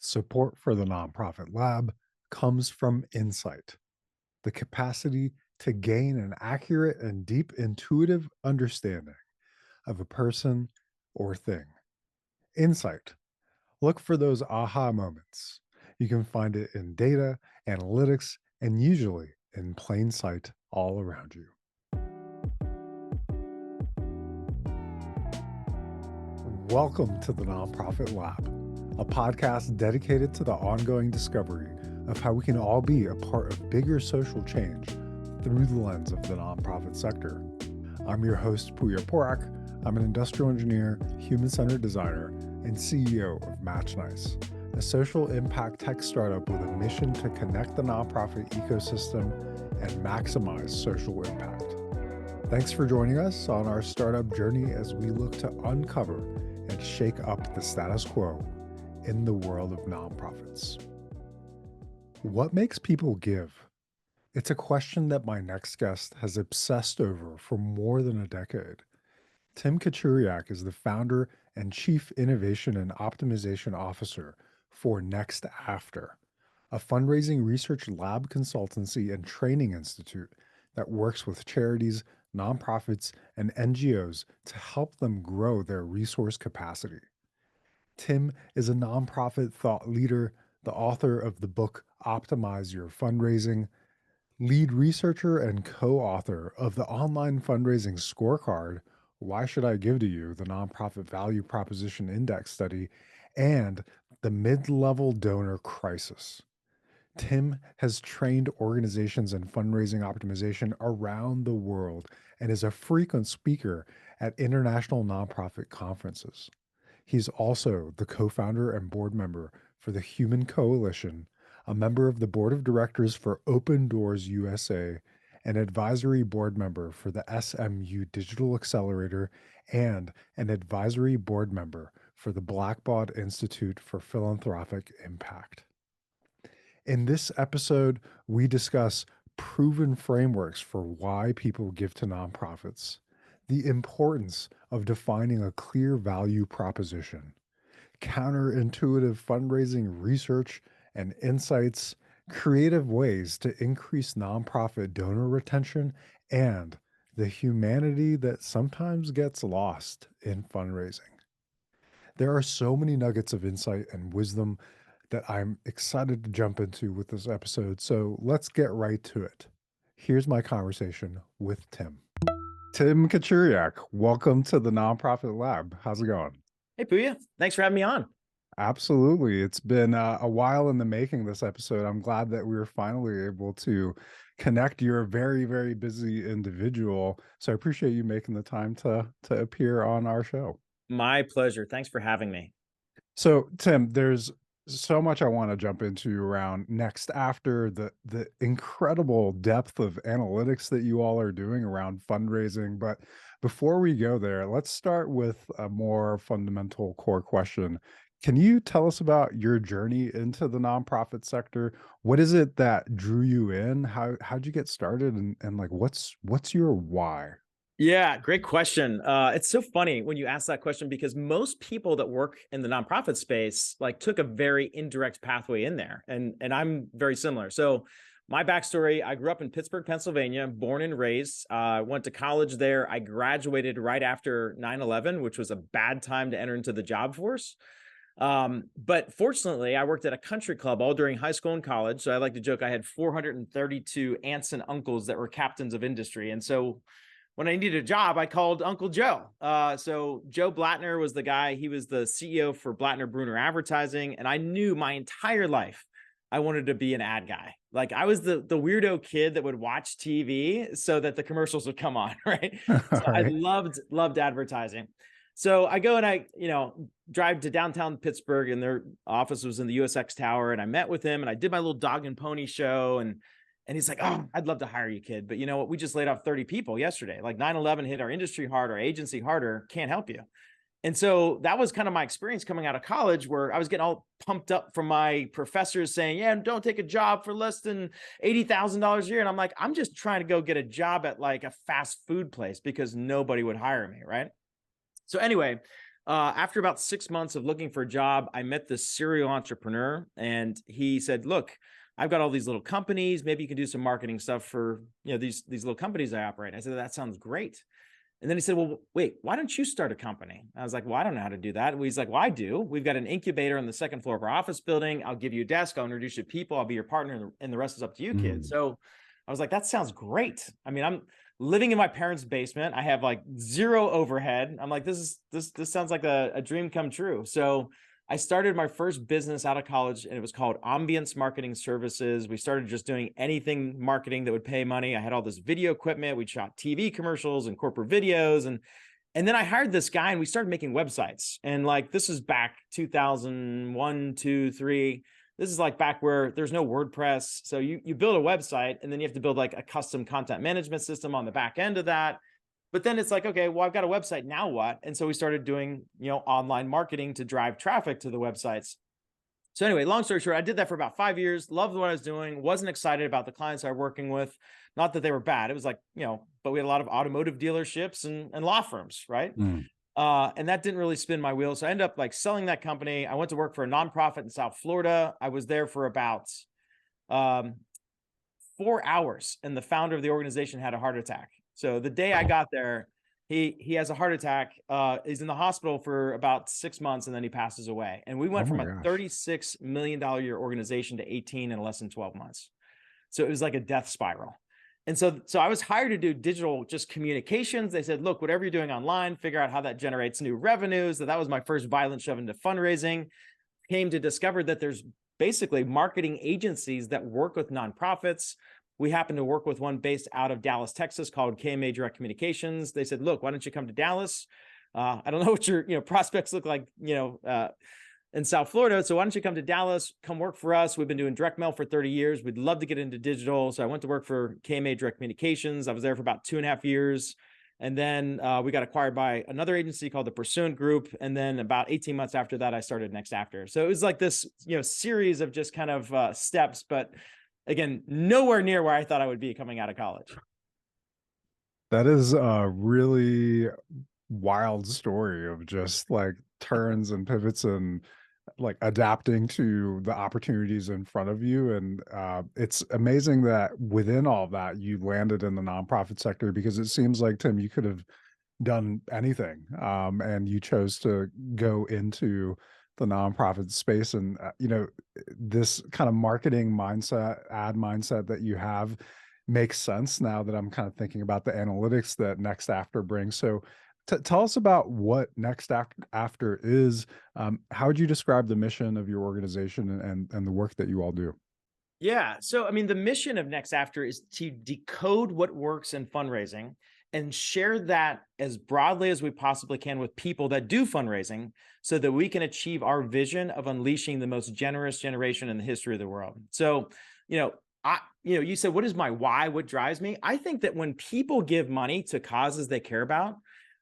Support for the nonprofit lab comes from insight, the capacity to gain an accurate and deep intuitive understanding of a person or thing. Insight. Look for those aha moments. You can find it in data, analytics, and usually in plain sight all around you. Welcome to the Nonprofit Lab, a podcast dedicated to the ongoing discovery of how we can all be a part of bigger social change through the lens of the nonprofit sector. I'm your host, Kachuriak. I'm an industrial engineer, human-centered designer, and CEO of MatchNice, a social impact tech startup with a mission to connect the nonprofit ecosystem and maximize social impact. Thanks for joining us on our startup journey as we look to uncover and shake up the status quo in the world of nonprofits. What makes people give? It's a question that my next guest has obsessed over for more than a decade. Tim Kachuriak is the founder and Chief Innovation and Optimization Officer for NextAfter, a fundraising research lab consultancy and training institute that works with charities, nonprofits, and NGOs to help them grow their resource capacity. Tim is a nonprofit thought leader, the author of the book Optimize Your Fundraising, lead researcher and co-author of the online fundraising scorecard, Why Should I Give to You? The Nonprofit Value Proposition Index Study, and the Mid-Level Donor Crisis. Tim has trained organizations in fundraising optimization around the world and is a frequent speaker at international nonprofit conferences. He's also the co-founder and board member for the Human Coalition, a member of the board of directors for Open Doors USA, an advisory board member for the SMU Digital Accelerator, and an advisory board member for the Blackbaud Institute for Philanthropic Impact. In this episode, we discuss proven frameworks for why people give to nonprofits, the importance of defining a clear value proposition, counterintuitive fundraising research and insights, creative ways to increase nonprofit donor retention, and the humanity that sometimes gets lost in fundraising. There are so many nuggets of insight and wisdom that I'm excited to jump into with this episode. So let's get right to it. Here's my conversation with Tim. Tim Kachuriak, welcome to the Nonprofit Lab. How's it going? Hey, Puya. Thanks for having me on. Absolutely. It's been a while in the making, this episode. I'm glad that we were finally able to connect. You're a very, very busy individual. So I appreciate you making the time to appear on our show. My pleasure. Thanks for having me. So, Tim, there's so much I want to jump into around NextAfter, the incredible depth of analytics that you all are doing around fundraising. But before we go there, let's start with a more fundamental core question. Can you tell us about your journey into the nonprofit sector? What is it that drew you in? How'd you get started? And like what's your why? Yeah, great question. It's so funny when you ask that question because most people that work in the nonprofit space like took a very indirect pathway in there, and I'm very similar. So my backstory: I grew up in Pittsburgh, Pennsylvania, born and raised. Went to college there. I graduated right after 9/11, which was a bad time to enter into the job force. But fortunately, I worked at a country club all during high school and college. So I like to joke I had 432 aunts and uncles that were captains of industry, and so when I needed a job, I called Uncle Joe. So Joe Blattner was the guy. He was the CEO for Blattner Bruner Advertising. And I knew my entire life I wanted to be an ad guy. Like I was the weirdo kid that would watch TV so that the commercials would come on, right? All So I right. loved advertising. So I go and I, drive to downtown Pittsburgh, and their office was in the USX Tower. And I met with him and I did my little dog and pony show. And he's like, "Oh, I'd love to hire you, kid. But you know what? We just laid off 30 people yesterday. Like 9/11 hit our industry hard, our agency harder. Can't help you." And so that was kind of my experience coming out of college, where I was getting all pumped up from my professors saying, "Yeah, don't take a job for less than $80,000 a year." And I'm like, I'm just trying to go get a job at like a fast food place because nobody would hire me. Right. So anyway, After about 6 months of looking for a job, I met this serial entrepreneur, and he said, look, I've got all these little companies. Maybe you can do some marketing stuff for, these little companies I operate. I said, that sounds great. And then he said, well, wait, why don't you start a company? I was like, well, I don't know how to do that. He's like, well, I do. We've got an incubator on the second floor of our office building. I'll give you a desk. I'll introduce you to people. I'll be your partner, and the rest is up to you, kid. So I was like, that sounds great. I mean, I'm living in my parents' basement. I have like zero overhead. I'm like, this sounds like a dream come true. So I started my first business out of college, and it was called Ambience Marketing Services. We started just doing anything marketing that would pay money. I had all this video equipment. We shot TV commercials and corporate videos. And then I hired this guy, and we started making websites. And like, this is back 2001, 2, 3. This is like back where there's no WordPress. So you build a website, and then you have to build like a custom content management system on the back end of that. But then it's like, okay, well, I've got a website, now what? And so we started doing, online marketing to drive traffic to the websites. So anyway, long story short, I did that for about 5 years, loved what I was doing, wasn't excited about the clients I was working with. Not that they were bad. It was like, but we had a lot of automotive dealerships and law firms, right? And that didn't really spin my wheels. So I ended up like selling that company. I went to work for a nonprofit in South Florida. I was there for about 4 hours, and the founder of the organization had a heart attack. So the day I got there, he has a heart attack. He's in the hospital for about 6 months, and then he passes away. And we went from a $36 million a year organization to 18 in less than 12 months. So it was like a death spiral. And so I was hired to do digital just communications. They said, look, whatever you're doing online, figure out how that generates new revenues. So that was my first violent shove into fundraising. Came to discover that there's basically marketing agencies that work with nonprofits. We happened to work with one based out of Dallas, Texas, called KMA Direct Communications. They said, look, why don't you come to Dallas? I don't know what your prospects look like, in South Florida. So why don't you come to Dallas, come work for us? We've been doing direct mail for 30 years. We'd love to get into digital. So I went to work for KMA Direct Communications. I was there for about 2.5 years. And then we got acquired by another agency called the Pursuant Group. And then about 18 months after that, I started NextAfter. So it was like this, series of just kind of steps, but again, nowhere near where I thought I would be coming out of college. That is a really wild story of just like turns and pivots and like adapting to the opportunities in front of you. And it's amazing that within all that, you landed in the nonprofit sector, because it seems like, Tim, you could have done anything, and you chose to go into the nonprofit space. And this kind of marketing mindset, ad mindset that you have makes sense now that I'm kind of thinking about the analytics that NextAfter brings. So tell us about what NextAfter is. How would you describe the mission of your organization and the work that you all do? Yeah. So, I mean, the mission of NextAfter is to decode what works in fundraising and share that as broadly as we possibly can with people that do fundraising, so that we can achieve our vision of unleashing the most generous generation in the history of the world. So, you said, what is my why? What drives me? I think that when people give money to causes they care about,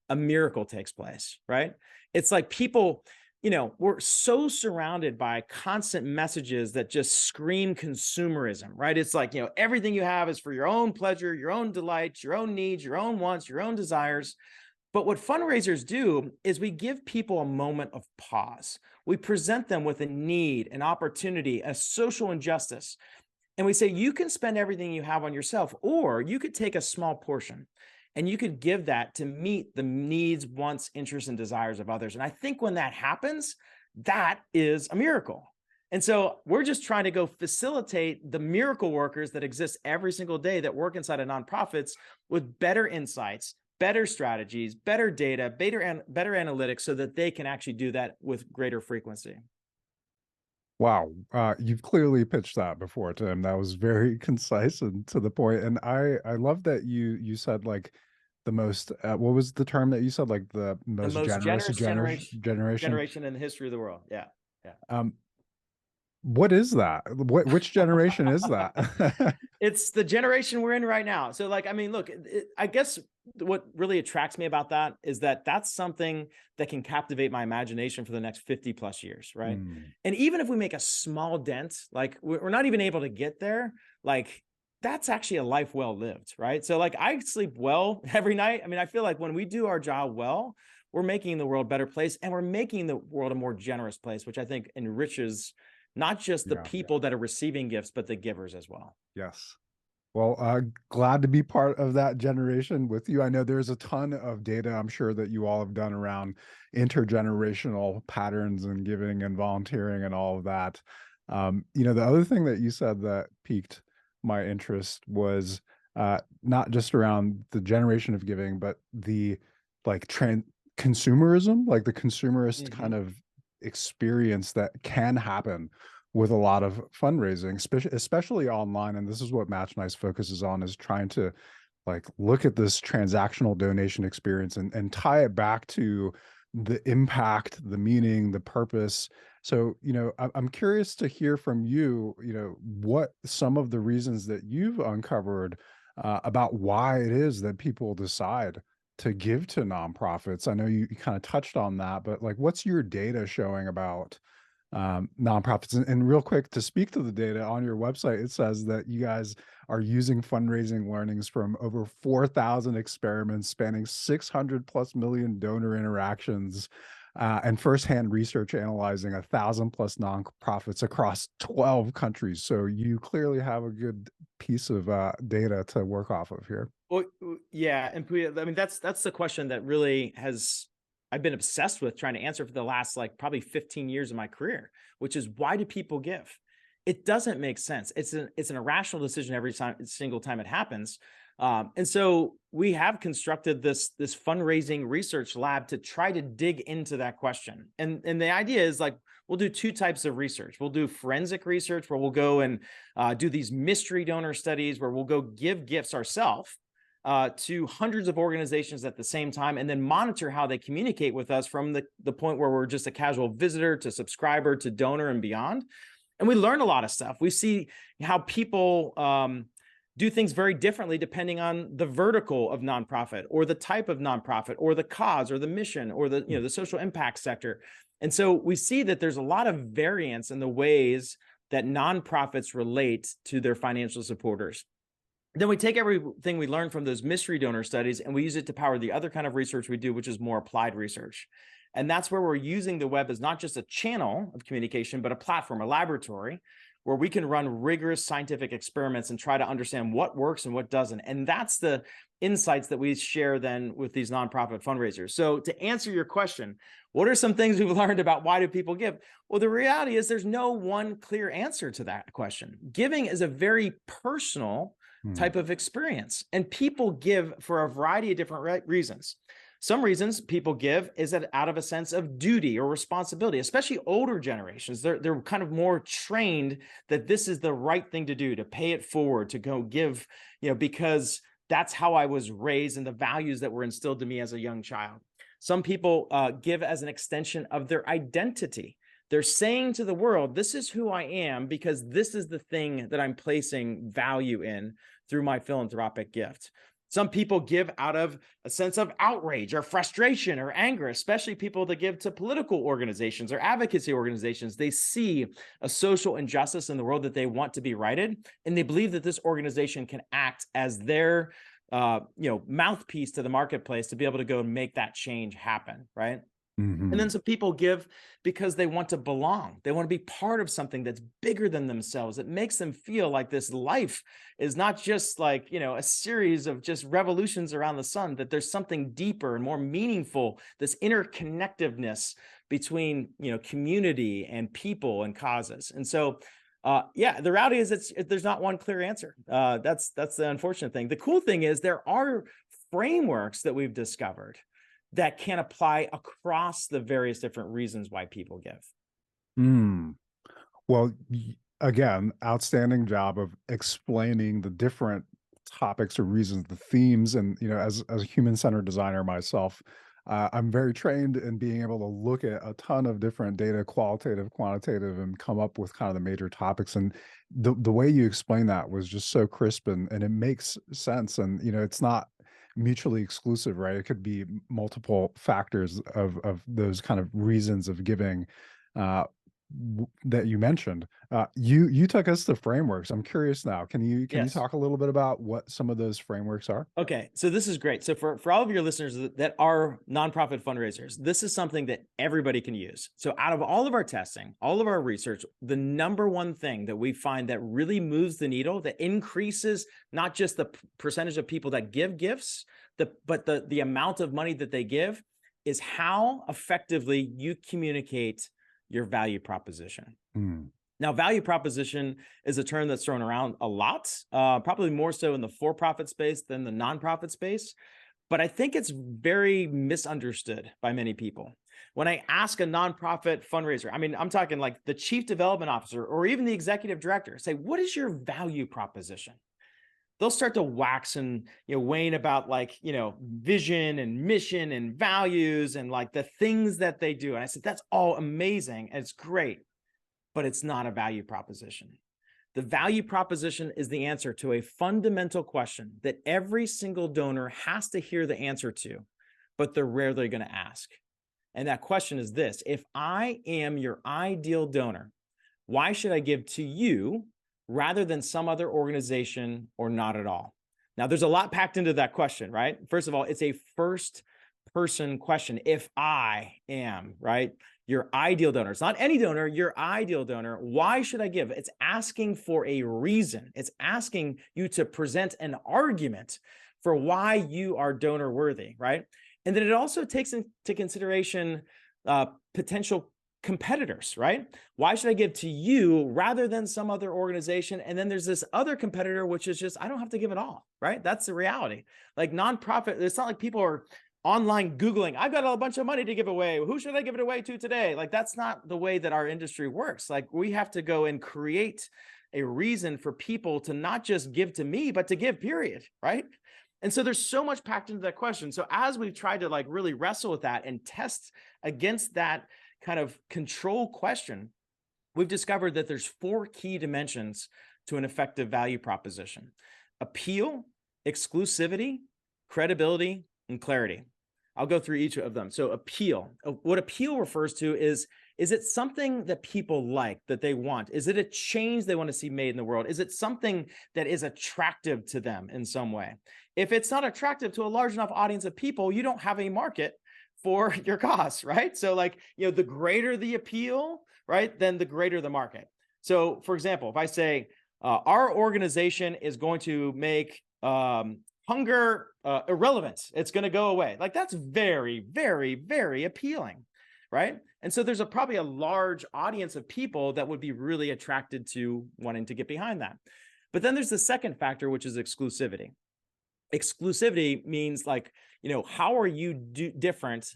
a miracle takes place, right? It's like people, we're so surrounded by constant messages that just scream consumerism, right? It's like, everything you have is for your own pleasure, your own delights, your own needs, your own wants, your own desires. But what fundraisers do is we give people a moment of pause. We present them with a need, an opportunity, a social injustice. And we say, you can spend everything you have on yourself, or you could take a small portion and you could give that to meet the needs, wants, interests, and desires of others. And I think when that happens, that is a miracle. And so we're just trying to go facilitate the miracle workers that exist every single day that work inside of nonprofits with better insights, better strategies, better data, better analytics, so that they can actually do that with greater frequency. Wow. You've clearly pitched that before, Tim. That was very concise and to the point. And I love that you said like the most, what was the term that you said? Like the most generous generation in the history of the world. Yeah. Yeah. What is that? Which generation is that? It's the generation we're in right now. So like, I mean, look, I guess what really attracts me about that is that that's something that can captivate my imagination for the next 50 plus years. Right. And even if we make a small dent, like we're not even able to get there, like that's actually a life well lived. Right. So like I sleep well every night. I mean, I feel like when we do our job well, we're making the world a better place, and we're making the world a more generous place, which I think enriches not just the Yeah. people that are receiving gifts, but the givers as well. Yes. Well, glad to be part of that generation with you. I know there's a ton of data I'm sure that you all have done around intergenerational patterns and giving and volunteering and all of that. The other thing that you said that piqued my interest was not just around the generation of giving, but the like consumerism, like the consumerist kind of experience that can happen with a lot of fundraising, especially online. And this is what Match Nice focuses on, is trying to like look at this transactional donation experience and tie it back to the impact, the meaning, the purpose. So, I'm curious to hear from you, what some of the reasons that you've uncovered about why it is that people decide to give to nonprofits. I know you kind of touched on that, but like, what's your data showing about nonprofits? And real quick, to speak to the data on your website, it says that you guys are using fundraising learnings from over 4,000 experiments spanning 600 plus million donor interactions, and firsthand research analyzing 1,000 plus nonprofits across 12 countries. So you clearly have a good piece of data to work off of here. Well, yeah, and I mean that's the question that really I've been obsessed with trying to answer for the last like probably 15 years of my career, which is, why do people give? It doesn't make sense. It's an irrational decision every single time it happens. And so we have constructed this fundraising research lab to try to dig into that question. And the idea is like, we'll do two types of research. We'll do forensic research where we'll go and do these mystery donor studies where we'll go give gifts ourselves to hundreds of organizations at the same time, and then monitor how they communicate with us from the point where we're just a casual visitor to subscriber to donor and beyond. And we learn a lot of stuff. We see how people do things very differently depending on the vertical of nonprofit, or the type of nonprofit, or the cause, or the mission, or the social impact sector. And so we see that there's a lot of variance in the ways that nonprofits relate to their financial supporters. Then we take everything we learn from those mystery donor studies and we use it to power the other kind of research we do, which is more applied research. And that's where we're using the web as not just a channel of communication, but a platform, a laboratory, where we can run rigorous scientific experiments and try to understand what works and what doesn't. And that's the insights that we share then with these nonprofit fundraisers. So to answer your question, what are some things we've learned about why do people give? Well, the reality is there's no one clear answer to that question. Giving is a very personal type of experience, and people give for a variety of different reasons. Some reasons people give is that out of a sense of duty or responsibility, especially older generations. They're kind of more trained that this is the right thing to do, to pay it forward, to go give, because that's how I was raised and the values that were instilled to me as a young child. Some people give as an extension of their identity. They're saying to the world, this is who I am because this is the thing that I'm placing value in through my philanthropic gift. Some people give out of a sense of outrage or frustration or anger, especially people that give to political organizations or advocacy organizations. They see a social injustice in the world that they want to be righted, and they believe that this organization can act as their mouthpiece to the marketplace to be able to go and make that change happen, right? And then some people give because they want to belong. They want to be part of something that's bigger than themselves. It makes them feel like this life is not just like, a series of just revolutions around the sun, that there's something deeper and more meaningful, this interconnectiveness between, community and people and causes. And so, the reality is there's not one clear answer. That's the unfortunate thing. The cool thing is there are frameworks that we've discovered that can apply across the various different reasons why people give. Well, again, outstanding job of explaining the different topics or reasons, the themes. And, as a human-centered designer myself, I'm very trained in being able to look at a ton of different data, qualitative, quantitative, and come up with kind of the major topics. And the way you explain that was just so crisp, and it makes sense. And, it's not mutually exclusive, right? It could be multiple factors of those kind of reasons of giving. that you mentioned. You took us to frameworks. I'm curious now. Can you Yes. talk a little bit about what some of those frameworks are? Okay, so this is great. So for all of your listeners that are nonprofit fundraisers, this is something that everybody can use. So out of all of our testing, all of our research, the number one thing that we find that really moves the needle, that increases not just the percentage of people that give gifts, but the amount of money that they give, is how effectively you communicate your value proposition. Hmm. Now, value proposition is a term that's thrown around a lot, probably more so in the for-profit space than the nonprofit space. But I think it's very misunderstood by many people. When I ask a nonprofit fundraiser, I mean, I'm talking like the chief development officer or even the executive director, say, what is your value proposition? They'll start to wax and wane about vision and mission and values and like the things that they do. And I said, that's all amazing and it's great, but it's not a value proposition. The value proposition is the answer to a fundamental question that every single donor has to hear the answer to, but they're rarely going to ask. And that question is this: if I am your ideal donor, why should I give to you rather than some other organization or not at all? Now, there's a lot packed into that question, right? First of all, it's a first person question. If I am, right, your ideal donor, it's not any donor, your ideal donor, why should I give? It's asking for a reason. It's asking you to present an argument for why you are donor worthy, right? And then it also takes into consideration potential competitors, right? Why should I give to you rather than some other organization? And then there's this other competitor, which is just, I don't have to give it all, right? That's the reality. Like nonprofit, it's not like people are online Googling, I've got a bunch of money to give away. Who should I give it away to today? Like, that's not the way that our industry works. Like, we have to go and create a reason for people to not just give to me, but to give, period, right? And so there's so much packed into that question. So as we've tried to really wrestle with that and test against that kind of control question, we've discovered that there's 4 key dimensions to an effective value proposition: appeal, exclusivity, credibility, and clarity. I'll go through each of them. So appeal, what appeal refers to is it something that people like, that they want? Is it a change they want to see made in the world? Is it something that is attractive to them in some way? If it's not attractive to a large enough audience of people, you don't have a market for your cause, right? So the greater the appeal, right, then the greater the market. So for example, if I say, our organization is going to make hunger irrelevant, it's going to go away. Like, that's very, very, very appealing, right? And so there's probably a large audience of people that would be really attracted to wanting to get behind that. But then there's the second factor, which is exclusivity. Exclusivity means how are you different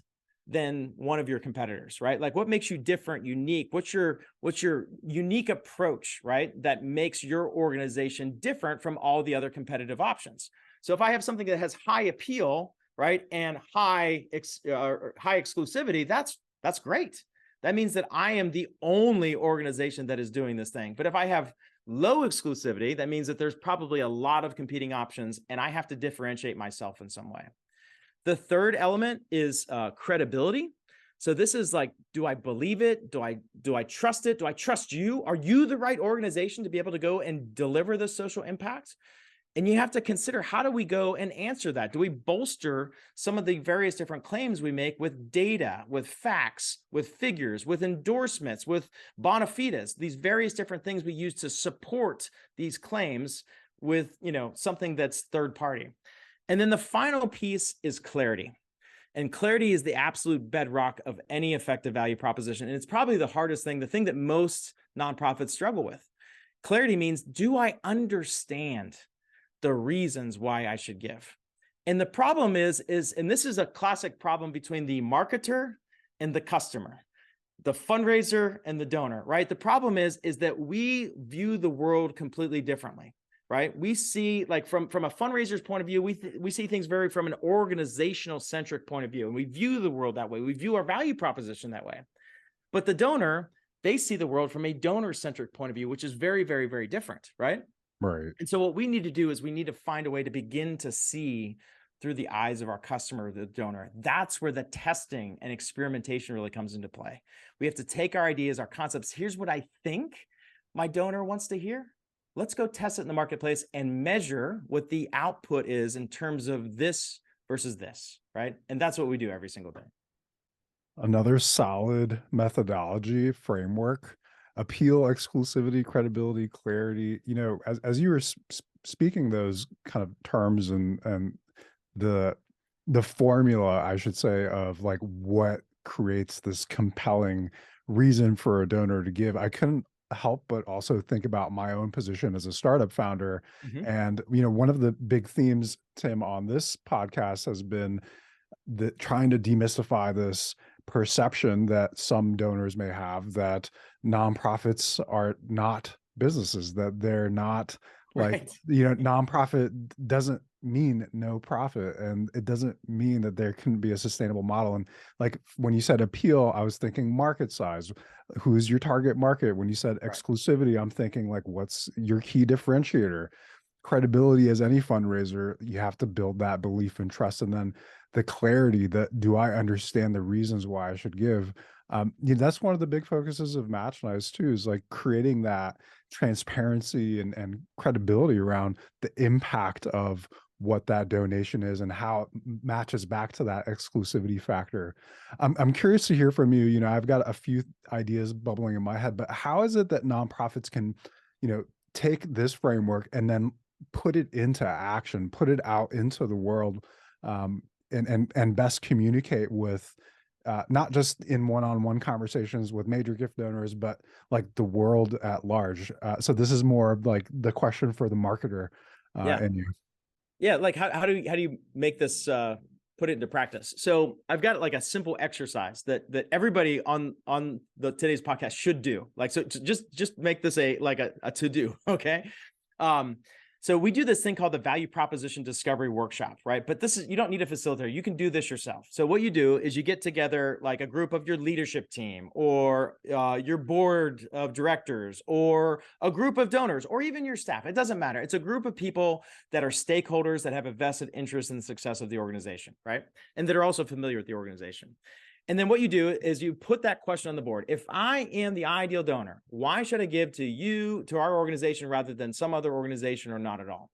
than one of your competitors, right? Like, what makes you different, unique? What's your unique approach, right, that makes your organization different from all the other competitive options? So if I have something that has high appeal, right, and high exclusivity, that's great. That means that I am the only organization that is doing this thing. But if I have low exclusivity, that means that there's probably a lot of competing options and I have to differentiate myself in some way. The third element is credibility. So this is like, do I believe it? Do I trust it? Do I trust you? Are you the right organization to be able to go and deliver this social impact? And you have to consider, how do we go and answer that? Do we bolster some of the various different claims we make with data, with facts, with figures, with endorsements, with bona fides, these various different things we use to support these claims with, something that's third party. And then the final piece is clarity. And clarity is the absolute bedrock of any effective value proposition. And it's probably the hardest thing, the thing that most nonprofits struggle with. Clarity means, do I understand the reasons why I should give? And the problem is, and this is a classic problem between the marketer and the customer, the fundraiser and the donor, right? The problem is that we view the world completely differently, right? We see, like, from a fundraiser's point of view, we see things very from an organizational centric point of view. And we view the world that way. We view our value proposition that way. But the donor, they see the world from a donor centric point of view, which is very, very, very different, right? Right. And so what we need to do is we need to find a way to begin to see through the eyes of our customer, the donor. That's where the testing and experimentation really comes into play. We have to take our ideas, our concepts. Here's what I think my donor wants to hear. Let's go test it in the marketplace and measure what the output is in terms of this versus this, right? And that's what we do every single day. Another solid methodology framework: appeal, exclusivity, credibility, clarity. As you were speaking those kind of terms and the formula, I should say, of like what creates this compelling reason for a donor to give, I couldn't help but also think about my own position as a startup founder. And one of the big themes, Tim, on this podcast has been trying to demystify this perception that some donors may have that nonprofits are not businesses, that they're not like, right. nonprofit doesn't mean no profit, and it doesn't mean that there couldn't be a sustainable model. And like when you said appeal, I was thinking market size. Who's your target market? When you said exclusivity, I'm thinking like, what's your key differentiator? Credibility, as any fundraiser, you have to build that belief and trust. And then the clarity, that do I understand the reasons why I should give? That's one of the big focuses of Match Nice too, is like creating that transparency and credibility around the impact of what that donation is and how it matches back to that exclusivity factor. I'm curious to hear from you. I've got a few ideas bubbling in my head, but how is it that nonprofits can, take this framework and then put it into action, put it out into the world, and best communicate with not just in one-on-one conversations with major gift donors, but like the world at large. So this is more of like the question for the marketer and you. Yeah, like how do you make this put it into practice? So I've got like a simple exercise that everybody on the today's podcast should do. Like, so just make this a to do, okay? So we do this thing called the value proposition discovery workshop, right? But you don't need a facilitator. You can do this yourself. So what you do is you get together like a group of your leadership team or your board of directors or a group of donors or even your staff. It doesn't matter. It's a group of people that are stakeholders that have a vested interest in the success of the organization, right? And that are also familiar with the organization. And then what you do is you put that question on the board. If I am the ideal donor, why should I give to you, to our organization, rather than some other organization or not at all?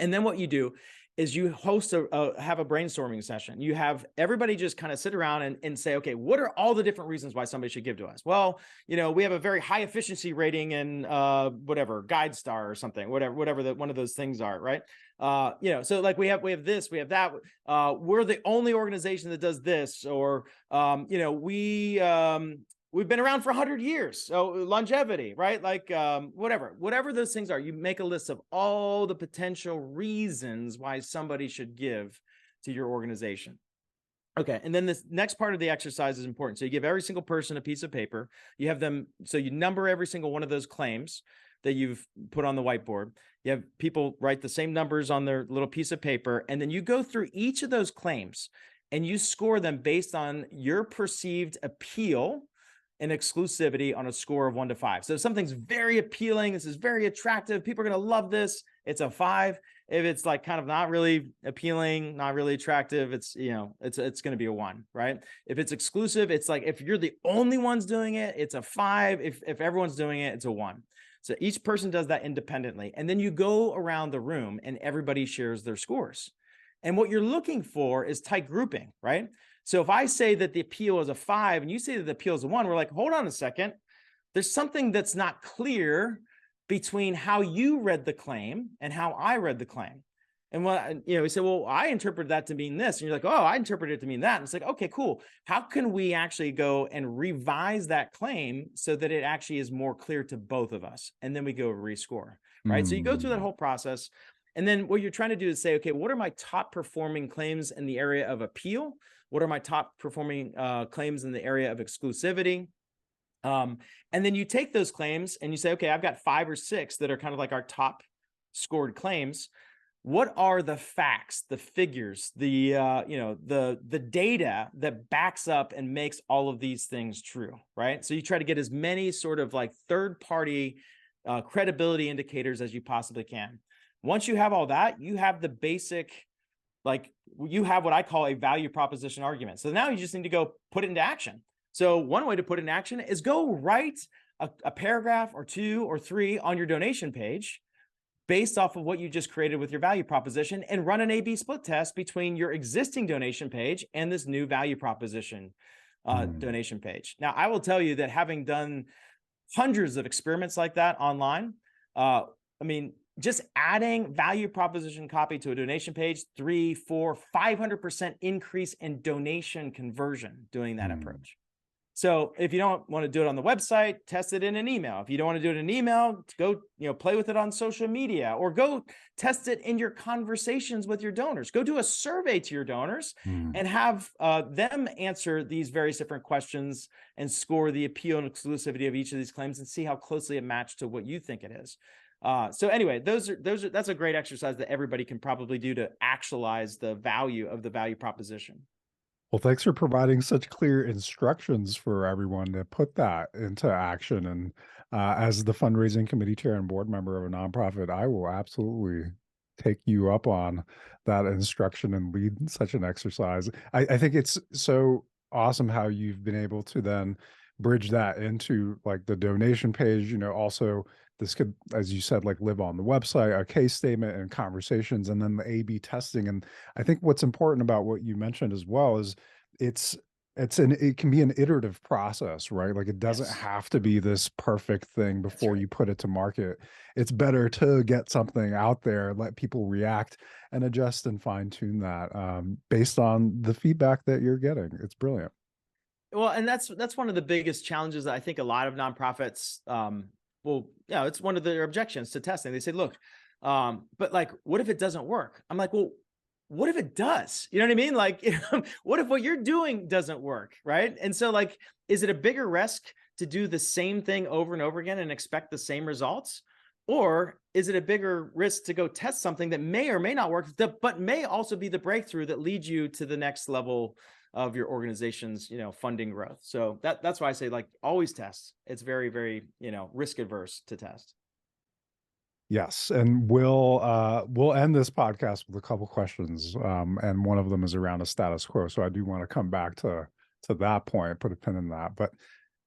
And then what you do is you host have a brainstorming session. You have everybody just kind of sit around and say, okay, what are all the different reasons why somebody should give to us? Well, we have a very high efficiency rating in whatever, GuideStar or something, whatever one of those things are, right? So like we have this, we have that. We're the only organization that does this, or we've been around for 100 years. So longevity, right? Like whatever those things are, you make a list of all the potential reasons why somebody should give to your organization. Okay. And then this next part of the exercise is important. So you give every single person a piece of paper. You have them, so you number every single one of those claims that you've put on the whiteboard. You have people write the same numbers on their little piece of paper. And then you go through each of those claims and you score them based on your perceived appeal and exclusivity on a score of 1 to 5. So if something's very appealing, this is very attractive, people are going to love this, it's a 5. If it's like kind of not really appealing, not really attractive, it's going to be a 1, right? If it's exclusive, it's like if you're the only ones doing it, it's a 5. If everyone's doing it, it's a 1. So each person does that independently. And then you go around the room and everybody shares their scores. And what you're looking for is tight grouping, right? So if I say that the appeal is a 5 and you say that the appeal is a 1, we're like, hold on a second. There's something that's not clear between how you read the claim and how I read the claim. And we say, well, I interpret that to mean this. And you're like, oh, I interpret it to mean that. And it's like, okay, cool. How can we actually go and revise that claim so that it actually is more clear to both of us? And then we go rescore, right? So you go through that whole process. And then what you're trying to do is say, okay, what are my top performing claims in the area of appeal? What are my top performing claims in the area of exclusivity? And then you take those claims and you say, okay, I've got 5 or 6 that are kind of like our top scored claims. What are the facts, the figures, the data that backs up and makes all of these things true, right? So you try to get as many sort of like third-party credibility indicators as you possibly can. Once you have all that, you have the basic like you have what I call a value proposition argument. So now you just need to go put it into action. So one way to put it in action is go write a paragraph or 2 or 3 on your donation page based off of what you just created with your value proposition, and run an A/B split test between your existing donation page and this new value proposition donation page. Now, I will tell you that having done hundreds of experiments like that online, I mean, just adding value proposition copy to a donation page, 3, 4, 500% increase in donation conversion doing that approach. So if you don't want to do it on the website, test it in an email. If you don't want to do it in an email, go, play with it on social media, or go test it in your conversations with your donors. Go do a survey to your donors and have them answer these various different questions and score the appeal and exclusivity of each of these claims and see how closely it matched to what you think it is. So anyway, that's a great exercise that everybody can probably do to actualize the value of the value proposition. Well, thanks for providing such clear instructions for everyone to put that into action. And as the fundraising committee chair and board member of a nonprofit, I will absolutely take you up on that instruction and lead such an exercise. I think it's so awesome how you've been able to then bridge that into like the donation page. Also this could, as you said, like live on the website, a case statement and conversations, and then the A/B testing. And I think what's important about what you mentioned as well is it can be an iterative process, right? Like it doesn't have to be this perfect thing before you put it to market. It's better to get something out there, let people react, and adjust and fine tune that based on the feedback that you're getting. It's brilliant. Well, and that's one of the biggest challenges that I think a lot of nonprofits, it's one of their objections to testing. They say, look, but like, what if it doesn't work? I'm like, well, what if it does? You know what I mean? Like, what if what you're doing doesn't work, right? And so like, is it a bigger risk to do the same thing over and over again and expect the same results? Or is it a bigger risk to go test something that may or may not work, but may also be the breakthrough that leads you to the next level of your organization's, funding growth? So that's why I say, like, always test. It's very, very, risk adverse to test. Yes, and we'll end this podcast with a couple questions, and one of them is around a status quo. So I do want to come back to that point, put a pin in that. But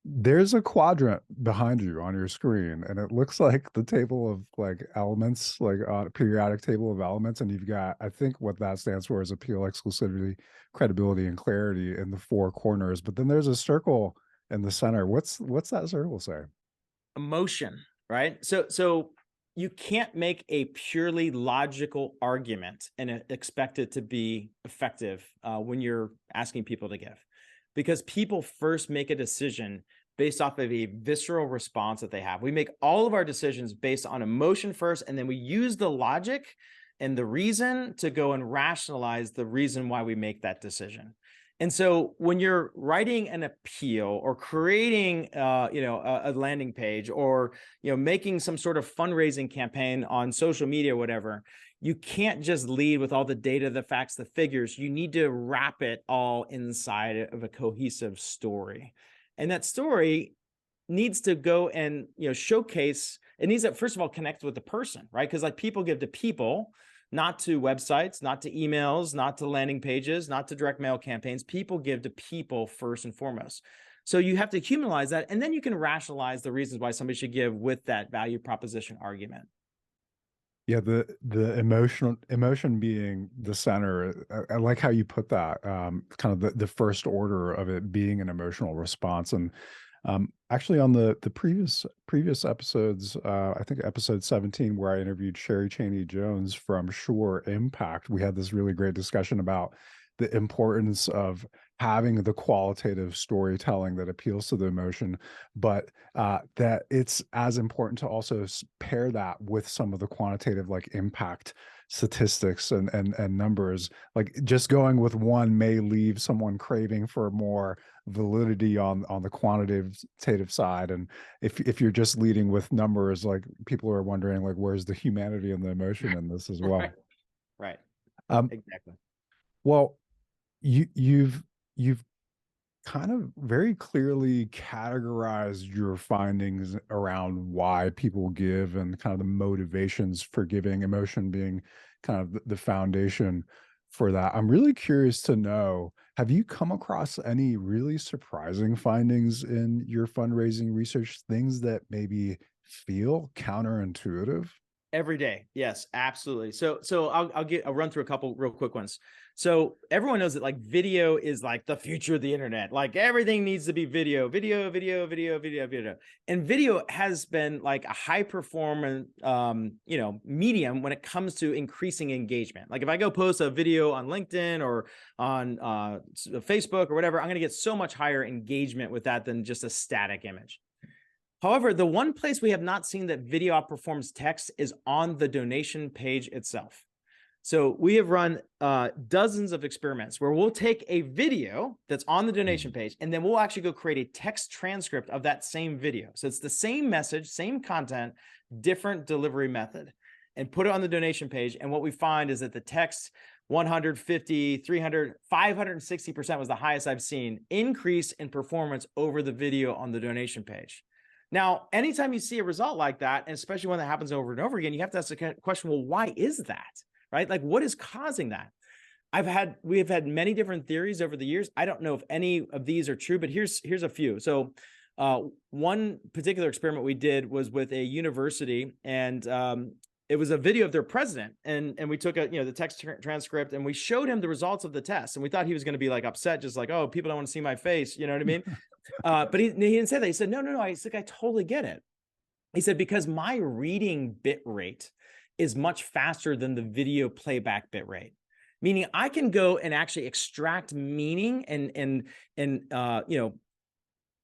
there's a quadrant behind you on your screen, and it looks like the table of like elements, like a periodic table of elements, and you've got, I think what that stands for is appeal, exclusivity, credibility, and clarity in the 4 corners. But then there's a circle in the center. What's that circle say? Emotion, right? So you can't make a purely logical argument and expect it to be effective when you're asking people to give, because people first make a decision based off of a visceral response that they have. We make all of our decisions based on emotion first, and then we use the logic and the reason to go and rationalize the reason why we make that decision. And so when you're writing an appeal or creating, a landing page, or, making some sort of fundraising campaign on social media, whatever, you can't just lead with all the data, the facts, the figures. You need to wrap it all inside of a cohesive story. And that story needs to go and, showcase, it needs to, first of all, connect with the person, right? Because like people give to people, not to websites, not to emails, not to landing pages, not to direct mail campaigns. People give to people first and foremost. So you have to humanize that, and then you can rationalize the reasons why somebody should give with that value proposition argument. Yeah, the emotion being the center. I like how you put that, kind of the first order of it being an emotional response. And actually on the previous episodes, I think episode 17, where I interviewed Sherry Cheney Jones from Sure Impact, we had this really great discussion about the importance of having the qualitative storytelling that appeals to the emotion, but that it's as important to also pair that with some of the quantitative, like impact statistics and numbers. Like just going with one may leave someone craving for more validity on the quantitative side, and if you're just leading with numbers, like people are wondering, like, where's the humanity and the emotion in this as well? Right. Exactly. Well, you've kind of very clearly categorized your findings around why people give and kind of the motivations for giving, emotion being kind of the foundation. for that. I'm really curious to know, have you come across any really surprising findings in your fundraising research, things that maybe feel counterintuitive? Every day. Yes, absolutely. So I'll run through a couple real quick ones. So everyone knows that like video is like the future of the internet. Like everything needs to be video, video, video, video, video, video. And video has been like a high performance medium when it comes to increasing engagement. Like if I go post a video on LinkedIn or on Facebook or whatever, I'm going to get so much higher engagement with that than just a static image. However, the one place we have not seen that video outperforms text is on the donation page itself. So we have run dozens of experiments where we'll take a video that's on the donation page, and then we'll actually go create a text transcript of that same video. So it's the same message, same content, different delivery method, and put it on the donation page. And what we find is that the text 150, 300, 560% was the highest I've seen increase in performance over the video on the donation page. Now, anytime you see a result like that, and especially when that happens over and over again, you have to ask the question, well, why is that, right? Like, what is causing that? We have had many different theories over the years. I don't know if any of these are true, but here's a few. So one particular experiment we did was with a university, and it was a video of their president, and we took the text transcript, and we showed him the results of the test, and we thought he was going to be like upset, just like, oh, people don't want to see my face, you know what I mean? But he didn't say that. He said, no. I totally get it. He said, because my reading bit rate is much faster than the video playback bit rate, meaning I can go and actually extract meaning and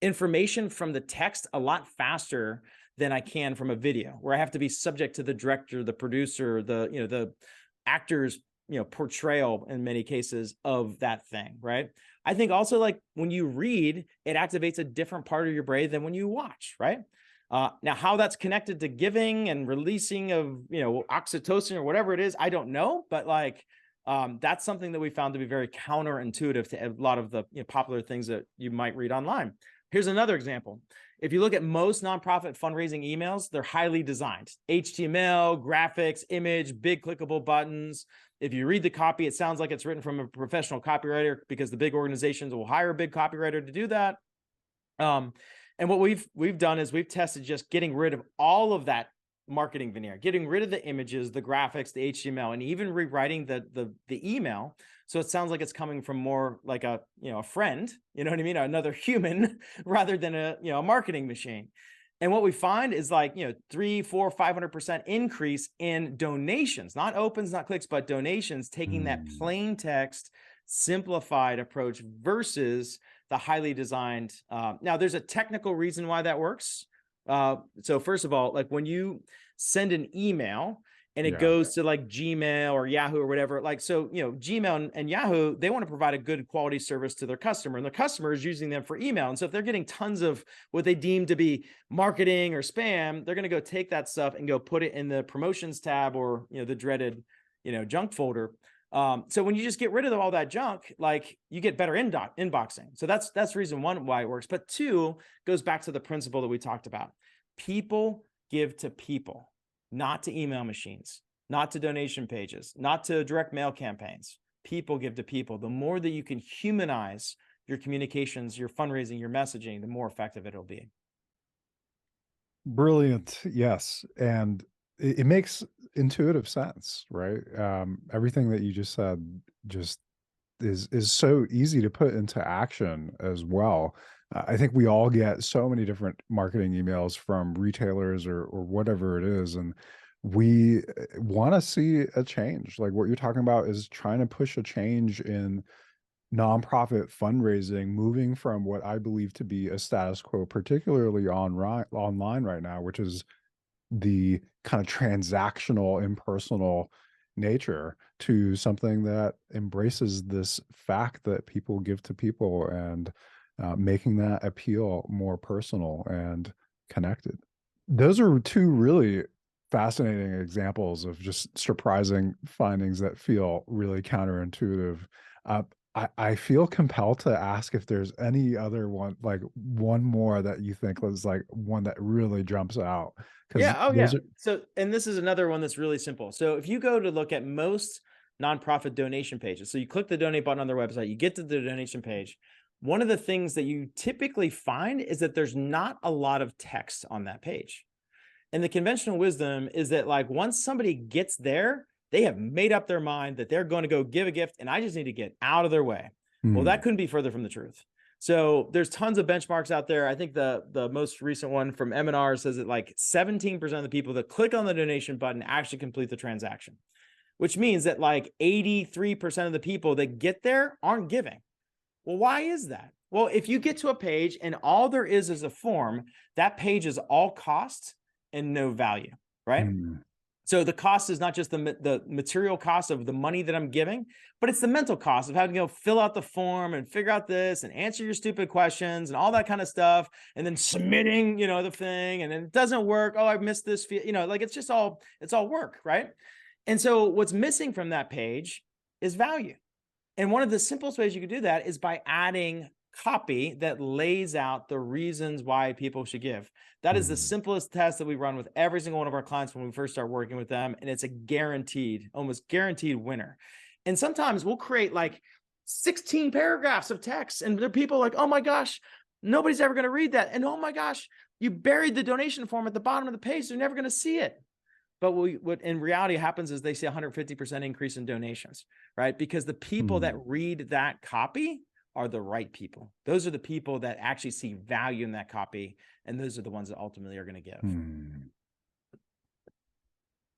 information from the text a lot faster than I can from a video, where I have to be subject to the director, the producer, the actor's portrayal in many cases of that thing, right? I think also, like, when you read, it activates a different part of your brain than when you watch, right? Now, how that's connected to giving and releasing of oxytocin or whatever it is, I don't know, but like that's something that we found to be very counterintuitive to a lot of the popular things that you might read online. Here's another example. If you look at most nonprofit fundraising emails, they're highly designed. HTML, graphics, image, big clickable buttons. If you read the copy, it sounds like it's written from a professional copywriter, because the big organizations will hire a big copywriter to do that. And what we've done is we've tested just getting rid of all of that marketing veneer, getting rid of the images, the graphics, the HTML, and even rewriting the email so it sounds like it's coming from more like a friend, you know what I mean, another human, rather than a marketing machine. And what we find is like 300, 400, 500% increase in donations, not opens, not clicks, but donations, taking that plain text simplified approach versus the highly designed. Now, there's a technical reason why that works. So first of all, like when you send an email and it goes to like Gmail or Yahoo or whatever, like, so, Gmail and Yahoo, they want to provide a good quality service to their customer, and the customer is using them for email. And so if they're getting tons of what they deem to be marketing or spam, they're going to go take that stuff and go put it in the promotions tab or, the dreaded, junk folder. So when you just get rid of all that junk, like, you get better inboxing. So that's the reason one, why it works. But two, goes back to the principle that we talked about. People give to people, not to email machines, not to donation pages, not to direct mail campaigns. People give to people. The more that you can humanize your communications, your fundraising, your messaging, the more effective it'll be. Brilliant. Yes. And it makes intuitive sense, right? Everything that you just said just is so easy to put into action as well. I think we all get so many different marketing emails from retailers or whatever it is, and we want to see a change. Like what you're talking about is trying to push a change in nonprofit fundraising, moving from what I believe to be a status quo, particularly online right now, which is the kind of transactional, impersonal nature, to something that embraces this fact that people give to people, and making that appeal more personal and connected. Those are two really fascinating examples of just surprising findings that feel really counterintuitive. I feel compelled to ask if there's any other one, like one more that you think was like one that really jumps out. Yeah. Oh, yeah. So, and this is another one that's really simple. So if you go to look at most nonprofit donation pages. So you click the donate button on their website, you get to the donation page. One of the things that you typically find is that there's not a lot of text on that page. And the conventional wisdom is that like once somebody gets there, they have made up their mind that they're going to go give a gift and I just need to get out of their way. Well, that couldn't be further from the truth. So there's tons of benchmarks out there. I think the most recent one from M&R says that like 17% of the people that click on the donation button actually complete the transaction, which means that like 83% of the people that get there aren't giving. Well, why is that? Well, if you get to a page and all there is a form, that page is all cost and no value, right? So the cost is not just the material cost of the money that I'm giving, but it's the mental cost of having to go fill out the form and figure out this and answer your stupid questions and all that kind of stuff. And then submitting, the thing, and then it doesn't work. Oh, I missed this, like it's all work, right? And so what's missing from that page is value. And one of the simplest ways you could do that is by adding copy that lays out the reasons why people should give. That is the simplest test that we run with every single one of our clients when we first start working with them. And it's a guaranteed, almost guaranteed winner. And sometimes we'll create like 16 paragraphs of text and there are people like, oh my gosh, nobody's ever going to read that. And oh my gosh, you buried the donation form at the bottom of the page. They're never going to see it. But what in reality happens is they see 150% increase in donations, right? Because the people that read that copy are the right people. Those are the people that actually see value in that copy. And those are the ones that ultimately are going to give.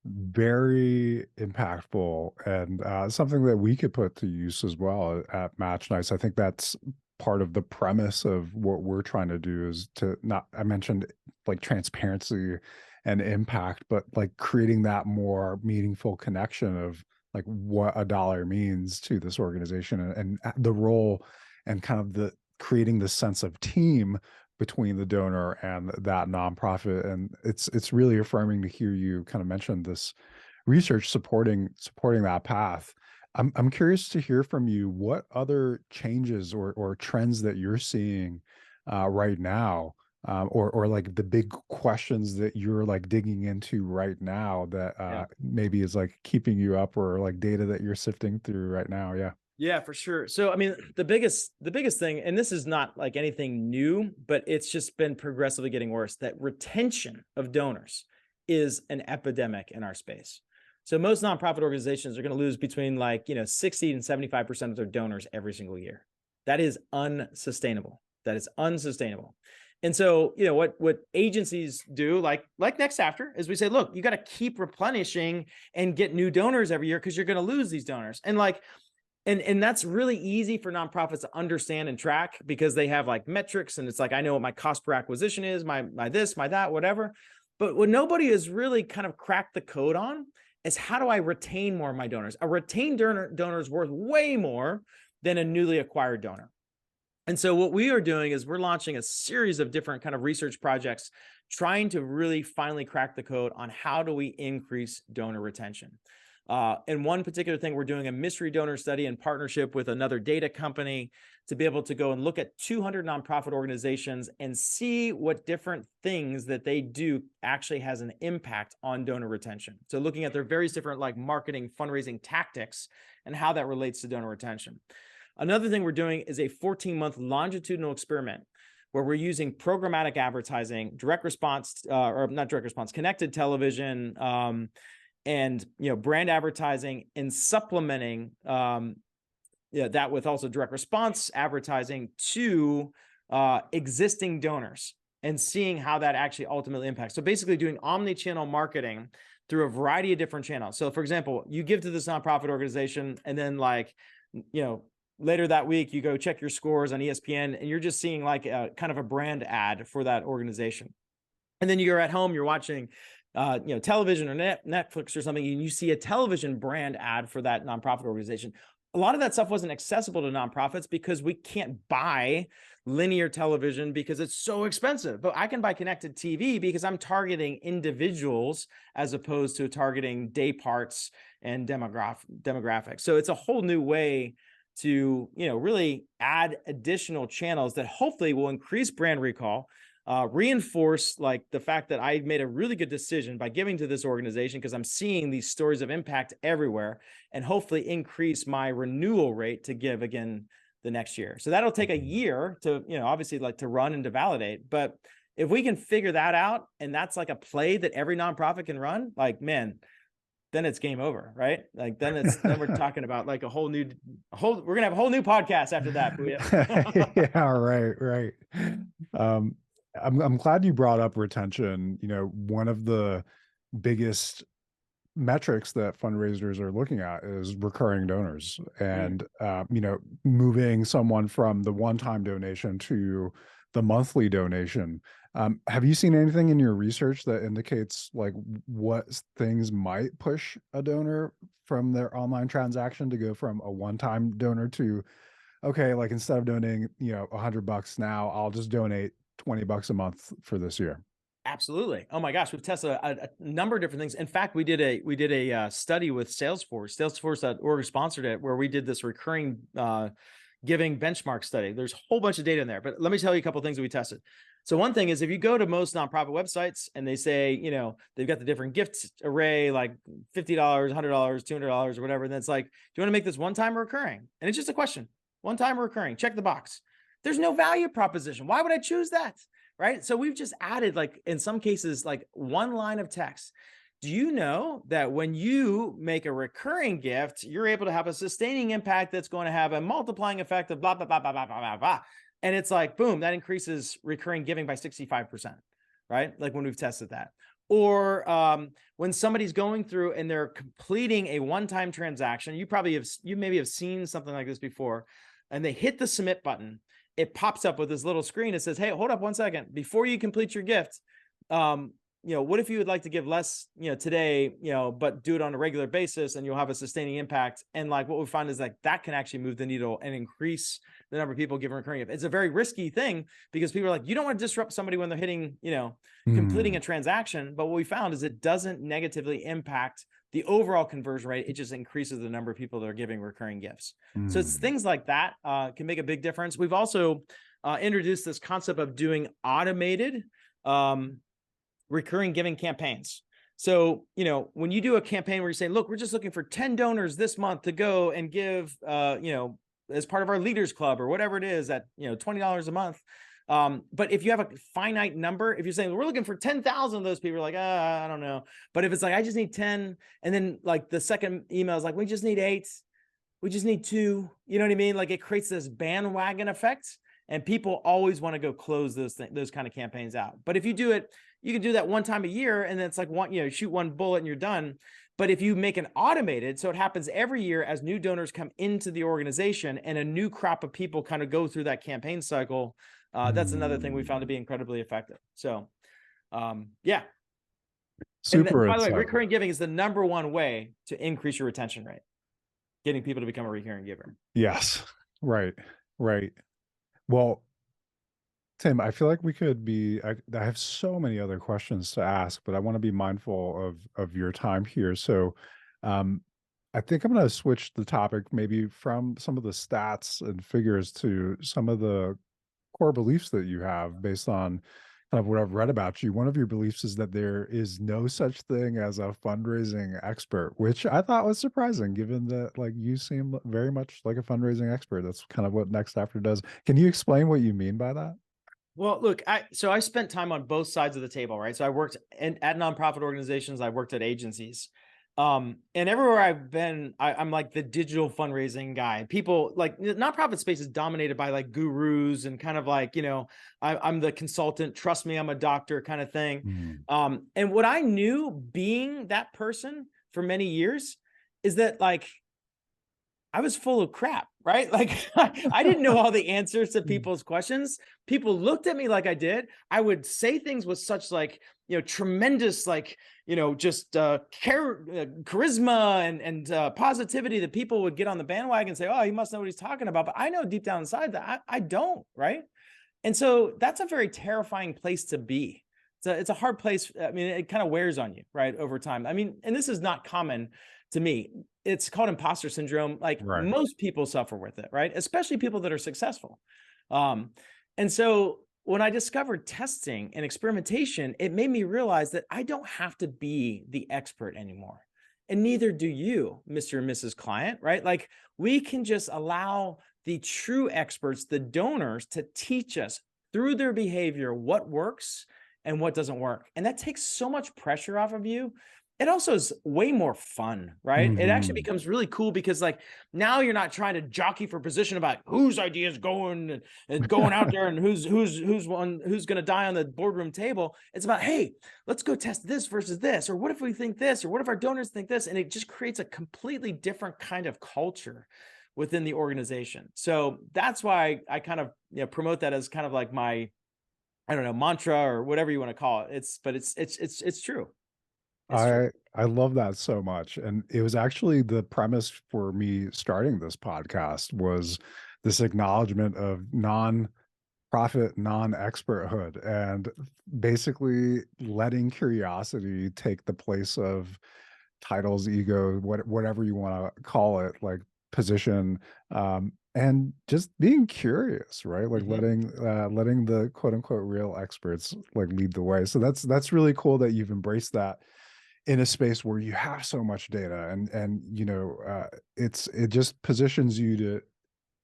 Very impactful and something that we could put to use as well at Match Nice. I think that's part of the premise of what we're trying to do is to not, I mentioned like transparency and impact, but like creating that more meaningful connection of like what a dollar means to this organization and the role and kind of the creating the sense of team between the donor and that nonprofit. And it's really affirming to hear you kind of mention this research supporting that path. I'm curious to hear from you what other changes or trends that you're seeing right now, or like the big questions that you're like digging into right now that maybe is like keeping you up, or like data that you're sifting through right now. Yeah, for sure. So, I mean, the biggest thing, and this is not like anything new, but it's just been progressively getting worse, that retention of donors is an epidemic in our space. So most nonprofit organizations are going to lose between 60 and 75% of their donors every single year. That is unsustainable. And so, what agencies do, like NextAfter, is we say, look, you got to keep replenishing and get new donors every year because you're going to lose these donors. And that's really easy for nonprofits to understand and track because they have like metrics, and it's like, I know what my cost per acquisition is, my this, my that, whatever. But what nobody has really kind of cracked the code on is how do I retain more of my donors? A retained donor is worth way more than a newly acquired donor. And so what we are doing is we're launching a series of different kind of research projects, trying to really finally crack the code on how do we increase donor retention. And one particular thing, we're doing a mystery donor study in partnership with another data company to be able to go and look at 200 nonprofit organizations and see what different things that they do actually has an impact on donor retention. So looking at their various different like marketing, fundraising tactics and how that relates to donor retention. Another thing we're doing is a 14-month longitudinal experiment where we're using programmatic advertising, direct response, or not direct response, connected television, and brand advertising, and supplementing that with also direct response advertising to existing donors and seeing how that actually ultimately impacts. So basically doing omni-channel marketing through a variety of different channels. So for example, you give to this nonprofit organization and then later that week, you go check your scores on ESPN and you're just seeing like a kind of a brand ad for that organization. And then you're at home, you're watching television or Netflix or something, and you see a television brand ad for that nonprofit organization. A lot of that stuff wasn't accessible to nonprofits because we can't buy linear television because it's so expensive. But I can buy connected TV because I'm targeting individuals as opposed to targeting day parts and demographics. So it's a whole new way to really add additional channels that hopefully will increase brand recall. reinforce like the fact that I made a really good decision by giving to this organization because I'm seeing these stories of impact everywhere, and hopefully increase my renewal rate to give again the next year. So that'll take a year to, obviously like to run and to validate. But if we can figure that out, and that's like a play that every nonprofit can run, like, man, then it's game over, right? Like then we're talking about like we're gonna have a whole new podcast after that. Yeah, right. I'm glad you brought up retention. One of the biggest metrics that fundraisers are looking at is recurring donors, and moving someone from the one-time donation to the monthly donation. Have you seen anything in your research that indicates like what things might push a donor from their online transaction to go from a one-time donor to, okay, like instead of donating, $100 now, I'll just donate $20 a month for this year? Absolutely. Oh my gosh, we've tested a number of different things. In fact, we did a study with Salesforce. Salesforce.org sponsored it, where we did this recurring giving benchmark study. There's a whole bunch of data in there, but let me tell you a couple of things that we tested. So one thing is, if you go to most nonprofit websites and they say, they've got the different gift array, like $50, $100, $200, or whatever, and then it's like, do you want to make this one time or recurring? And it's just a question, one time or recurring, check the box. There's no value proposition. Why would I choose that? Right? So we've just added, like, in some cases, like one line of text. Do you know that when you make a recurring gift, you're able to have a sustaining impact that's going to have a multiplying effect of blah, blah, blah, blah, blah, blah, blah, blah. And it's like, boom, that increases recurring giving by 65%, right? Like when we've tested that. Or when somebody's going through and they're completing a one-time transaction, you maybe have seen something like this before, and they hit the submit button. It pops up with this little screen. It says, hey, hold up one second. Before you complete your gift, what if you would like to give less, today, but do it on a regular basis, and you'll have a sustaining impact. And like what we find is like that can actually move the needle and increase the number of people giving recurring gift. It's a very risky thing because people are like, you don't want to disrupt somebody when they're hitting, completing a transaction. But what we found is it doesn't negatively impact the overall conversion rate. It just increases the number of people that are giving recurring gifts. So it's things like that can make a big difference. We've also introduced this concept of doing automated recurring giving campaigns. So, when you do a campaign where you're saying, look, we're just looking for 10 donors this month to go and give, as part of our leaders club or whatever it is at, $20 a month. But if you have a finite number, if you're saying we're looking for 10,000 of those people, are like, I don't know. But if it's like, I just need 10, and then like the second email is like, we just need 8, we just need 2, you know what I mean? Like it creates this bandwagon effect, and people always want to go close those kind of campaigns out. But if you do it, you can do that one time a year, and then it's like shoot one bullet and you're done. But if you make an automated, so it happens every year as new donors come into the organization and a new crop of people kind of go through that campaign cycle, that's another thing we found to be incredibly effective. So, yeah. Super. And by the way, recurring giving is the number one way to increase your retention rate, getting people to become a recurring giver. Yes. Right. Well, Tim, I feel like we could I have so many other questions to ask, but I want to be mindful of your time here. So, I think I'm going to switch the topic maybe from some of the stats and figures to some of the core beliefs that you have based on kind of what I've read about you. One of your beliefs is that there is no such thing as a fundraising expert, which I thought was surprising, given that like you seem very much like a fundraising expert. That's kind of what NextAfter does. Can you explain what you mean by that? Well, look, I spent time on both sides of the table, right? So I worked at nonprofit organizations, I worked at agencies. And everywhere I've been, I'm like the digital fundraising guy. People like nonprofit space is dominated by like gurus and kind of like, I'm the consultant, trust me, I'm a doctor kind of thing. And what I knew being that person for many years is that like, I was full of crap, right? Like I didn't know all the answers to people's questions. People looked at me like I did. I would say things with such like, tremendous, like, just charisma and positivity that people would get on the bandwagon and say, oh, he must know what he's talking about. But I know deep down inside that I don't, right? And so that's a very terrifying place to be. It's a hard place. I mean, it kind of wears on you, right, over time. I mean, and this is not common to me. It's called imposter syndrome. Like most people suffer with it, right? Especially people that are successful. And so when I discovered testing and experimentation, it made me realize that I don't have to be the expert anymore. And neither do you, Mr. and Mrs. Client, right? Like, we can just allow the true experts, the donors, to teach us through their behavior what works and what doesn't work. And that takes so much pressure off of you. It also is way more fun, right? It actually Mhm. becomes really cool because, like, now you're not trying to jockey for position about whose idea is going and going out there and who's going to die on the boardroom table. It's about, hey, let's go test this versus this, or what if we think this, or what if our donors think this? And it just creates a completely different kind of culture within the organization. So that's why I kind of, promote that as kind of like my, I don't know, mantra or whatever you want to call it. It's true. It's true. I love that so much, and it was actually the premise for me starting this podcast was this acknowledgement of non-profit, non-experthood, and basically letting curiosity take the place of titles, ego, whatever you wanna call it, like position, and just being curious, right? Like Mhm. letting the quote unquote real experts like lead the way. So that's really cool that you've embraced that in a space where you have so much data and it just positions you to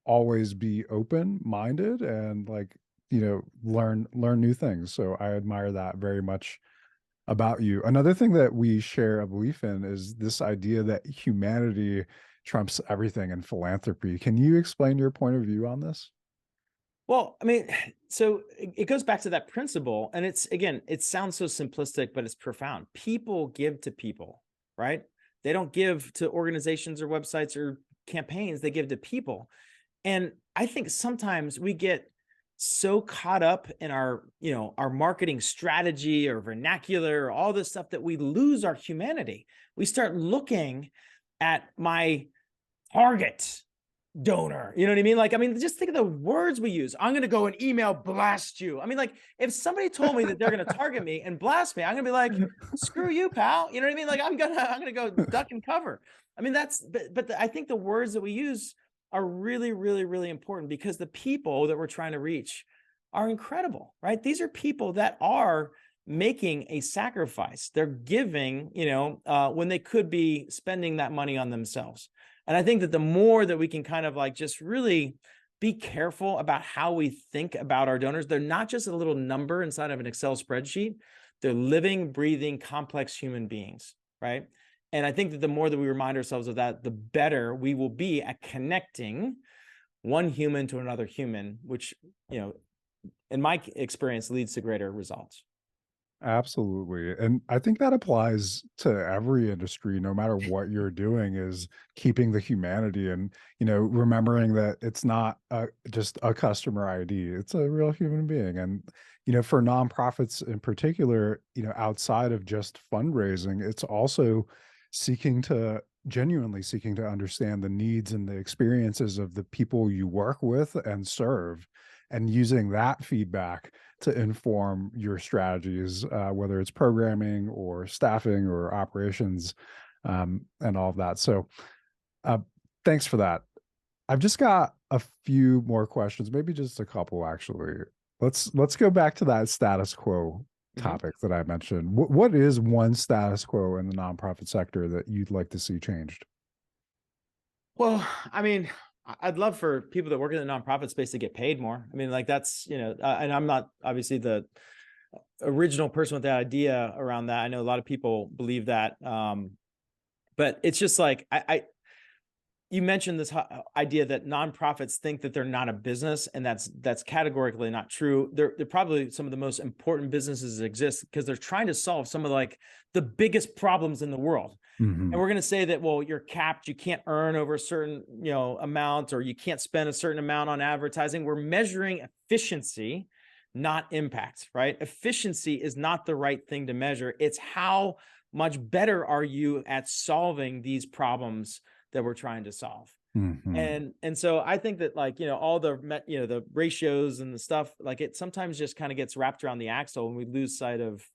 always be open minded and like learn new things. So I admire that very much about you. Another thing that we share a belief in is this idea that humanity trumps everything in philanthropy. Can you explain your point of view on this? Well, I mean, so it goes back to that principle. And it's, again, it sounds so simplistic, but it's profound. People give to people, right? They don't give to organizations or websites or campaigns, they give to people. And I think sometimes we get so caught up in our, our marketing strategy or vernacular or all this stuff that we lose our humanity. We start looking at my target donor. You know what I mean? Like, I mean, just think of the words we use. I'm going to go and email blast you. I mean, like, if somebody told me that they're going to target me and blast me, I'm going to be like, screw you, pal. You know what I mean? Like, I'm going to go duck and cover. I mean, I think the words that we use are really, really, really important because the people that we're trying to reach are incredible, right? These are people that are making a sacrifice. They're giving, when they could be spending that money on themselves. And I think that the more that we can kind of like just really be careful about how we think about our donors, they're not just a little number inside of an Excel spreadsheet. They're living, breathing, complex human beings, right? And I think that the more that we remind ourselves of that, the better we will be at connecting one human to another human, which, in my experience, leads to greater results. Absolutely. And I think that applies to every industry, no matter what you're doing, is keeping the humanity and, remembering that it's not just a customer ID, it's a real human being. And, for nonprofits in particular, outside of just fundraising, it's also genuinely seeking to understand the needs and the experiences of the people you work with and serve, and using that feedback to inform your strategies, whether it's programming or staffing or operations, and all of that. So, uh, thanks for that. I've just got a few more questions, maybe just a couple actually. Let's go back to that status quo Mm-hmm. topic that I mentioned. What is one status quo in the nonprofit sector that you'd like to see changed? Well, I mean, I'd love for people that work in the nonprofit space to get paid more. I mean, like that's, and I'm not obviously the original person with that idea around that. I know a lot of people believe that. But it's just like, you mentioned this idea that nonprofits think that they're not a business, and that's categorically not true. They're probably some of the most important businesses that exist because they're trying to solve some of like the biggest problems in the world. And Mhm. we're going to say that, well, you're capped, you can't earn over a certain, amount, or you can't spend a certain amount on advertising. We're measuring efficiency, not impact, right? Efficiency is not the right thing to measure. It's how much better are you at solving these problems that we're trying to solve. Mhm. And so I think that, like, all the ratios and the stuff, like, it sometimes just kind of gets wrapped around the axle and we lose sight of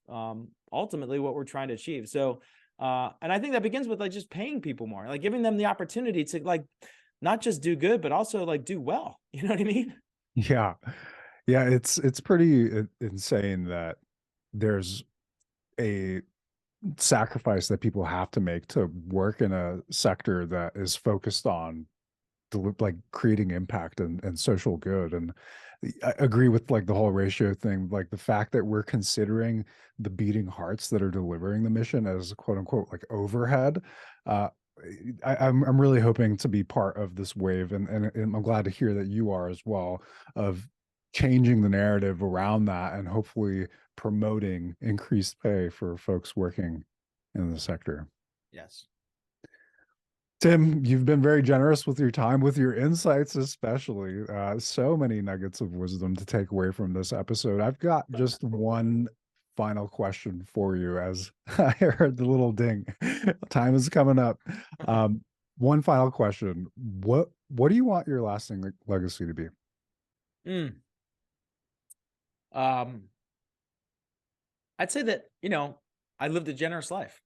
ultimately what we're trying to achieve. So and I think that begins with like just paying people more, like giving them the opportunity to like not just do good, but also like do well. You know what I mean? Yeah. Yeah, it's pretty insane that there's a sacrifice that people have to make to work in a sector that is focused on like creating impact and social good. And I agree with like the whole ratio thing, like the fact that we're considering the beating hearts that are delivering the mission as quote unquote like overhead. uh I'm really hoping to be part of this wave, and I'm glad to hear that you are as well, of changing the narrative around that and hopefully promoting increased pay for folks working in the sector. Yes. Tim, you've been very generous with your time, with your insights, especially. So many nuggets of wisdom to take away from this episode. I've got just one final question for you as I heard the little ding. Time is coming up. One final question. What do you want your lasting legacy to be? Mm. Um, I'd say that, I lived a generous life.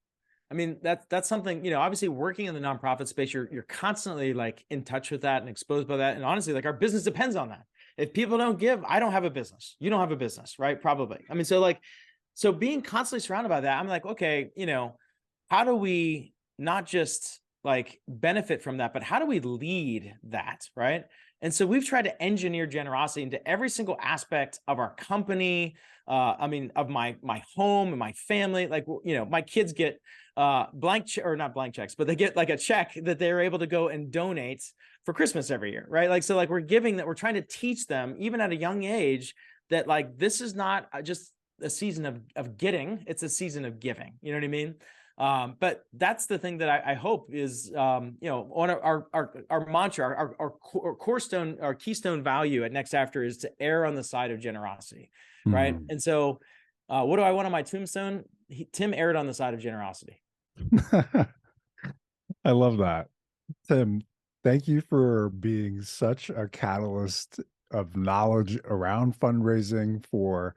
I mean, that's something, obviously working in the nonprofit space, you're constantly like in touch with that and exposed by that. And honestly, like our business depends on that. If people don't give, I don't have a business. You don't have a business, right? Probably. I mean, so being constantly surrounded by that, I'm like, okay, how do we not just like benefit from that, but how do we lead that, right? And so we've tried to engineer generosity into every single aspect of our company. Of my home and my family. Like, my kids get or not blank checks, but they get like a check that they're able to go and donate for Christmas every year, right? Like, so like we're trying to teach them even at a young age that like this is not just a season of getting, it's a season of giving. You know what I mean? But that's the thing that I hope is, on our mantra, our cornerstone, our keystone value at NextAfter is to err on the side of generosity, right? Mhm. And so, what do I want on my tombstone? Tim erred on the side of generosity. I love that. Tim, thank you for being such a catalyst of knowledge around fundraising, for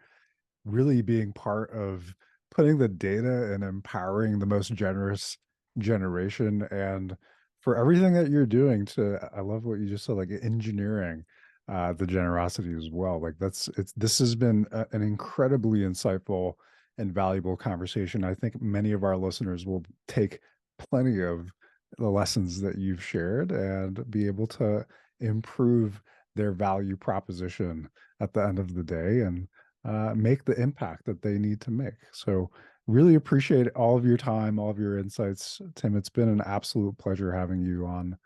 really being part of putting the data and empowering the most generous generation, and for everything that you're doing to, I love what you just said, like engineering the generosity as well. Like this has been an incredibly insightful and valuable conversation. I think many of our listeners will take plenty of the lessons that you've shared and be able to improve their value proposition at the end of the day, and make the impact that they need to make. So, really appreciate all of your time, all of your insights, Tim. It's been an absolute pleasure having you on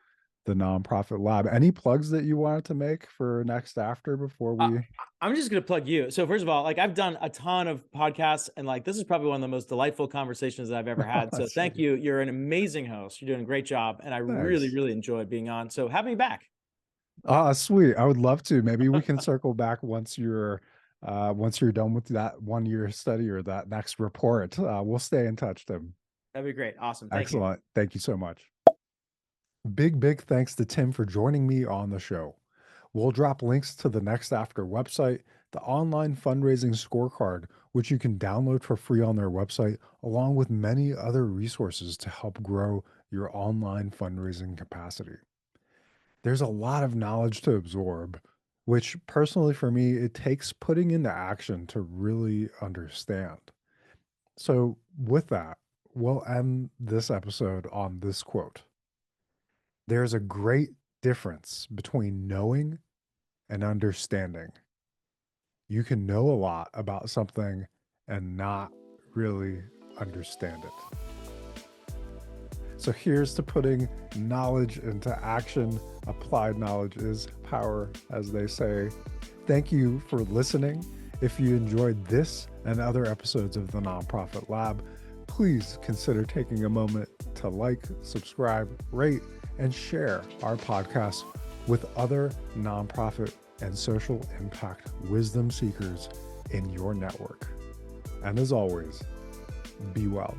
the Nonprofit Lab. Any plugs that you wanted to make for NextAfter before Uh, we? I'm just going to plug you. So first of all, like I've done a ton of podcasts, and like this is probably one of the most delightful conversations that I've ever had. So That's thank sweet. you. You're an amazing host. You're doing a great job, and I really, Thanks. really enjoyed being on. So have me back. Ah, sweet. I would love to. Maybe we can circle back once you're done with that 1 year study or that next report. We'll stay in touch, Tim. That'd be great. Awesome. Thank you. Excellent. Thank you so much. Big thanks to Tim for joining me on the show. We'll drop links to the NextAfter website, the online fundraising scorecard, which you can download for free on their website, along with many other resources to help grow your online fundraising capacity. There's a lot of knowledge to absorb, which personally for me, it takes putting into action to really understand. So, with that, we'll end this episode on this quote. There's a great difference between knowing and understanding. You can know a lot about something and not really understand it. So here's to putting knowledge into action. Applied knowledge is power, as they say. Thank you for listening. If you enjoyed this and other episodes of the Nonprofit Lab, please consider taking a moment to like, subscribe, rate, and share our podcast with other nonprofit and social impact wisdom seekers in your network. And as always, be well.